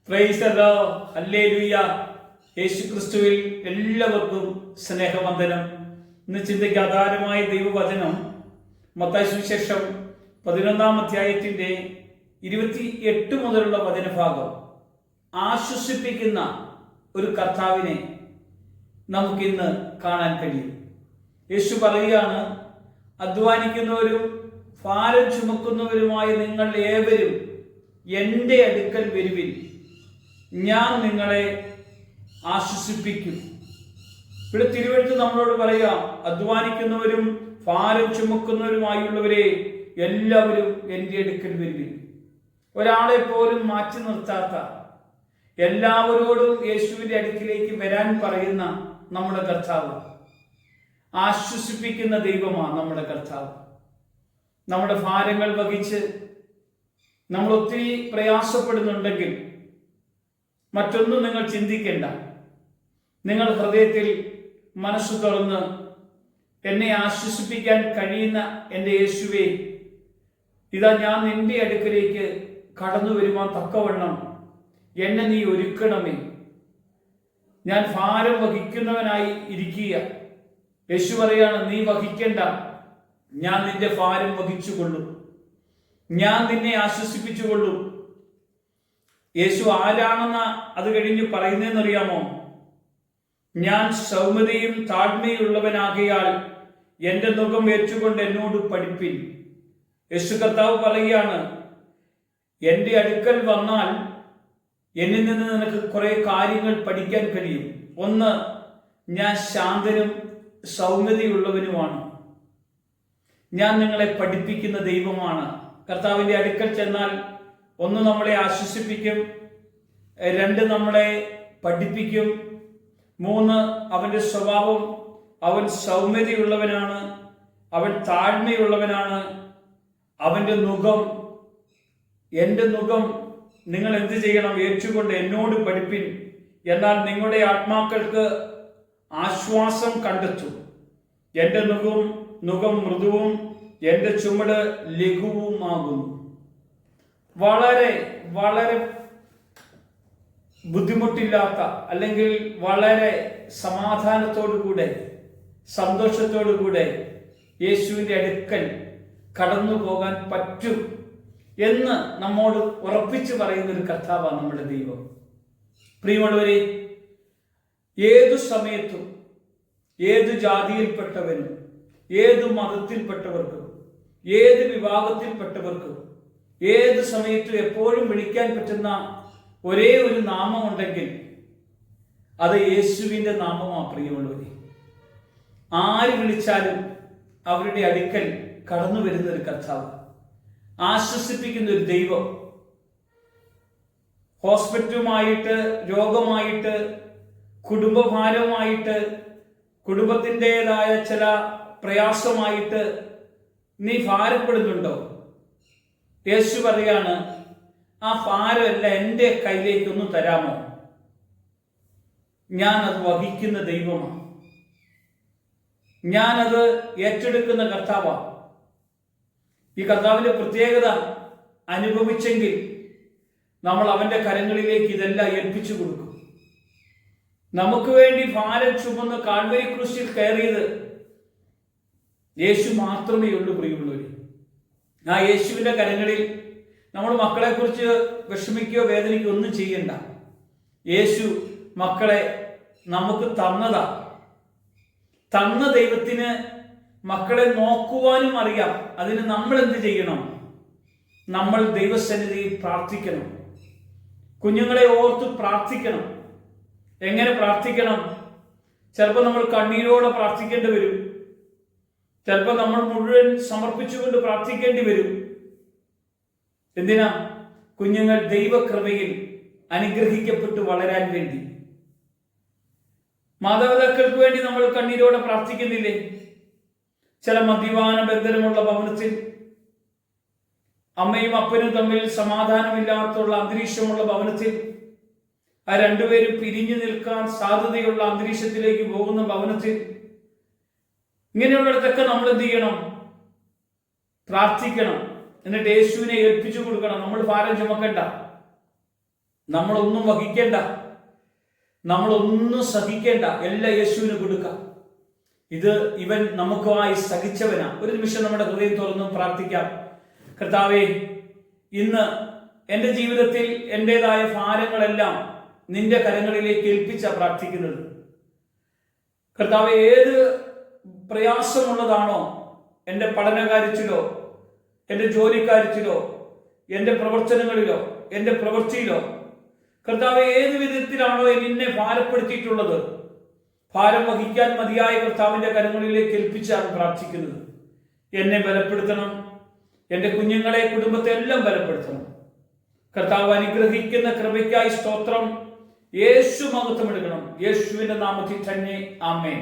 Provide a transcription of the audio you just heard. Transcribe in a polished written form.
Praise the Lord, hallelujah. യേശുക്രിസ്തുവിൽ എല്ലാവർക്കും സ്നേഹവന്ദനം. ഇന്ന് ചിന്തയ്ക്ക് ആധാരമായ ദൈവവചനം മത്തായി സുവിശേഷം 11-ാം അധ്യായത്തിന്റെ 28 മുതലുള്ള വചനഭാഗം. ആശ്വസിപ്പിക്കുന്ന ഒരു കർത്താവിനെ നമുക്കിന്ന് കാണാൻ കഴിയും. യേശു പറയുകയാണ്, അധ്വാനിക്കുന്നവരും ഭാരം ചുമക്കുന്നവരുമായ നിങ്ങൾ ഏവരും എൻ്റെ അടുക്കൽ വരുവിൻ, ഞാൻ നിങ്ങളെ ആശ്വസിപ്പിക്കും. ഇവിടെ തിരുവെഴുത്ത് നമ്മളോട് പറയാം, അധ്വാനിക്കുന്നവരും ഭാരം ചുമക്കുന്നവരുമായുള്ളവരെ എല്ലാവരും എൻ്റെ അടുക്കൽ വരുവിൻ. ഒരാളെ പോലും മാറ്റി നിർത്താത്ത, എല്ലാവരോടും യേശുവിൻ്റെ അടുക്കിലേക്ക് വരാൻ പറയുന്ന നമ്മുടെ കർത്താവ്, ആശ്വസിപ്പിക്കുന്ന ദൈവമാണ് നമ്മുടെ കർത്താവ്. നമ്മുടെ ഭാരങ്ങൾ വഹിച്ച് നമ്മൾ ഒത്തിരി പ്രയാസപ്പെടുന്നുണ്ടെങ്കിൽ മറ്റൊന്നും നിങ്ങൾ ചിന്തിക്കേണ്ട. നിങ്ങൾ ഹൃദയത്തിൽ മനസ്സ് തുറന്ന്, എന്നെ ആശ്വസിപ്പിക്കാൻ കഴിയുന്ന എൻ്റെ യേശുവേ, ഇതാ ഞാൻ നിന്റെ അടുക്കലേക്ക് കടന്നു വരുവാൻ തക്കവണ്ണം എന്നെ നീ ഒരുക്കണമേ. ഞാൻ ഭാരം വഹിക്കുന്നവനായി ഇരിക്കുക. യേശു പറയാണ്, നീ വഹിക്കണ്ട, ഞാൻ നിന്റെ ഭാരം വഹിച്ചുകൊള്ളും, ഞാൻ നിന്നെ ആശ്വസിപ്പിച്ചുകൊള്ളും. യേശു ആരാണെന്ന് അത് കഴിഞ്ഞ് പറയുന്നതെന്നറിയാമോ? ഞാൻ സൗമ്യതയും താഴ്മയുള്ളവനാകയാൽ എൻ്റെ നുകം ഏറ്റുകൊണ്ട് എന്നോട് പഠിപ്പിൻ. യേശു കർത്താവ് പറയുകയാണ്, എൻ്റെ അടുക്കൽ വന്നാൽ എന്നിൽ നിന്ന് നിനക്ക് കുറെ കാര്യങ്ങൾ പഠിക്കാൻ കഴിയും. ഒന്ന്, ഞാൻ ശാന്തനും സൗമ്യതയുള്ളവനുമാണ്. ഞാൻ നിങ്ങളെ പഠിപ്പിക്കുന്ന ദൈവമാണ്. കർത്താവിൻ്റെ അടുക്കൽ ചെന്നാൽ ഒന്ന്, നമ്മളെ ആശ്വസിപ്പിക്കും. രണ്ട്, നമ്മളെ പഠിപ്പിക്കും. മൂന്ന്, അവൻ്റെ സ്വഭാവം, അവൻ സൗമ്യതയുള്ളവനാണ്, അവൻ താഴ്മയുള്ളവനാണ്. അവൻ്റെ നുകം, എൻ്റെ നുകം നിങ്ങൾ എന്ത് ചെയ്യണം? ഏറ്റുകൊണ്ട് എന്നോട് പഠിപ്പിൻ, എന്നാൽ നിങ്ങളുടെ ആത്മാക്കൾക്ക് ആശ്വാസം കണ്ടെത്തും. എൻ്റെ നുകം മൃദുവും എൻ്റെ ചുമട് ലഘുവുമാകുന്നു. വളരെ വളരെ ബുദ്ധിമുട്ടില്ലാത്ത, അല്ലെങ്കിൽ വളരെ സമാധാനത്തോടുകൂടെ സന്തോഷത്തോടുകൂടെ യേശുവിൻ്റെ അടുക്കൽ കടന്നു പോകാൻ പറ്റും എന്ന് നമ്മോട് ഉറപ്പിച്ചു പറയുന്ന ഒരു കർത്താവാണ് നമ്മുടെ ദൈവം. പ്രിയമുള്ളവരെ, ഏതു സമയത്തും ഏതു ജാതിയിൽപ്പെട്ടവനും ഏതു മതത്തിൽപ്പെട്ടവർക്കും ഏത് വിഭാഗത്തിൽപ്പെട്ടവർക്കും ഏത് സമയത്തും എപ്പോഴും വിളിക്കാൻ പറ്റുന്ന ഒരേ ഒരു നാമമുണ്ടെങ്കിൽ അത് യേശുവിൻ്റെ നാമമാണ്. പ്രിയമുള്ളവരെ, ആര് വിളിച്ചാലും അവരുടെ അടുക്കൽ കടന്നു വരുന്ന ഒരു കർത്താവ്, ആശ്വസിപ്പിക്കുന്ന ഒരു ദൈവം. ഹോസ്പിറ്റലുമായിട്ട്, രോഗമായിട്ട്, കുടുംബഭാരവുമായിട്ട്, കുടുംബത്തിൻ്റെതായ ചില പ്രയാസമായിട്ട് നീ ഭാരപ്പെടുന്നുണ്ടോ? യേശു പറയാണ്, ആ ഭാരമല്ല എൻ്റെ കയ്യിലേക്കൊന്ന് തരാമോ? ഞാനത് വഹിക്കുന്ന ദൈവമാണ്, ഞാനത് ഏറ്റെടുക്കുന്ന കർത്താവാണ്. ഈ കർത്താവിന്റെ പ്രത്യേകത അനുഭവിച്ചെങ്കിൽ നമ്മൾ അവന്റെ കരങ്ങളിലേക്ക് ഇതെല്ലാം ഏൽപ്പിച്ചു കൊടുക്കും. നമുക്ക് വേണ്ടി ഭാരം ചുമന്ന് കാൽവരി ക്രൂശിൽ കയറിയത് യേശു മാത്രമേ ഉള്ളൂ. പ്രിയമുള്ളവരെ, ആ യേശുവിന്റെ കരങ്ങളിൽ നമ്മൾ മക്കളെ കുറിച്ച് വിഷമിക്കുകയോ വേദനിക്കുകയോ ഒന്നും ചെയ്യണ്ട. യേശു മക്കളെ നമുക്ക് തന്നതാ. തന്ന ദൈവത്തിന് മക്കളെ നോക്കുവാനും അറിയാം. അതിന് നമ്മൾ എന്ത് ചെയ്യണം? നമ്മൾ ദൈവസന്നിധിയിൽ പ്രാർത്ഥിക്കണം. കുഞ്ഞുങ്ങളെ ഓർത്ത് പ്രാർത്ഥിക്കണം. എങ്ങനെ പ്രാർത്ഥിക്കണം? ചിലപ്പോൾ നമ്മൾ കണ്ണീരോടെ പ്രാർത്ഥിക്കേണ്ടി വരും, ചിലപ്പോൾ നമ്മൾ മുഴുവൻ സമർപ്പിച്ചുകൊണ്ട് പ്രാർത്ഥിക്കേണ്ടി വരും. എന്തിനാ? കുഞ്ഞുങ്ങൾ ദൈവകൃപയിൽ അനുഗ്രഹിക്കപ്പെട്ട് വളരാൻ വേണ്ടി. മാതാപിതാക്കൾക്ക് വേണ്ടി നമ്മൾ കണ്ണീരോടെ പ്രാർത്ഥിക്കുന്നില്ലേ? ചില മദ്യപാന ബന്ധനമുള്ള ഭവനത്തിൽ അമ്മയും അപ്പനും തമ്മിൽ സമാധാനമില്ലാത്തുള്ള അന്തരീക്ഷമുള്ള ഭവനത്തിൽ, ആ രണ്ടുപേരും പിരിഞ്ഞു നിൽക്കാൻ സാധ്യതയുള്ള അന്തരീക്ഷത്തിലേക്ക് പോകുന്ന ഭവനത്തിൽ, ഇങ്ങനെയുള്ളിടത്തൊക്കെ നമ്മൾ എന്ത് ചെയ്യണം? പ്രാർത്ഥിക്കണം. എന്നിട്ട് യേശുവിനെ ഏൽപ്പിച്ചു കൊടുക്കണം. നമ്മൾ ഭാരം ചുമക്കണ്ട. നമ്മളൊന്നും വഹിക്കേണ്ട, നമ്മളൊന്നും സഹിക്കേണ്ട, എല്ലാം യേശുവിന് കൊടുക്കാം. ഇവൻ നമുക്കായി സഹിച്ചവനാ. ഒരു നിമിഷം നമ്മുടെ ഹൃദയം തുറന്ന് പ്രാർത്ഥിക്കാം. കർത്താവേ, ഇന്ന് എൻ്റെ ജീവിതത്തിൽ എൻ്റെതായ ഭാരങ്ങളെല്ലാം നിന്റെ കരങ്ങളിലേക്ക് ഏൽപ്പിച്ച പ്രാർത്ഥിക്കുന്നത്. കർത്താവേ, ഏത് പ്രയാസമുള്ളതാണോ, എൻ്റെ പഠനകാര്യത്തിലോ, എൻ്റെ ജോലിക്കാര്യത്തിലോ, എൻ്റെ പ്രവർത്തനങ്ങളിലോ, എൻ്റെ പ്രവൃത്തിയിലോ, കർത്താവെ, ഏത് വിധത്തിലാണോ നിന്നെ ഭാരപ്പെടുത്തിയിട്ടുള്ളത്, ഭാരം വഹിക്കാൻ മതിയായ കർത്താവിന്റെ കരങ്ങളിലേക്ക് ഏൽപ്പിച്ചാണ് പ്രാർത്ഥിക്കുന്നത്. എന്നെ ബലപ്പെടുത്തണം, എൻ്റെ കുഞ്ഞുങ്ങളെ, കുടുംബത്തെ എല്ലാം ബലപ്പെടുത്തണം. കർത്താവ് അനുഗ്രഹിക്കുന്ന കൃപയ്ക്കായി സ്തോത്രം. യേശു മഹത്വം എടുക്കണം. യേശുവിന്റെ നാമത്തിൽ തന്നെ ആമേൻ.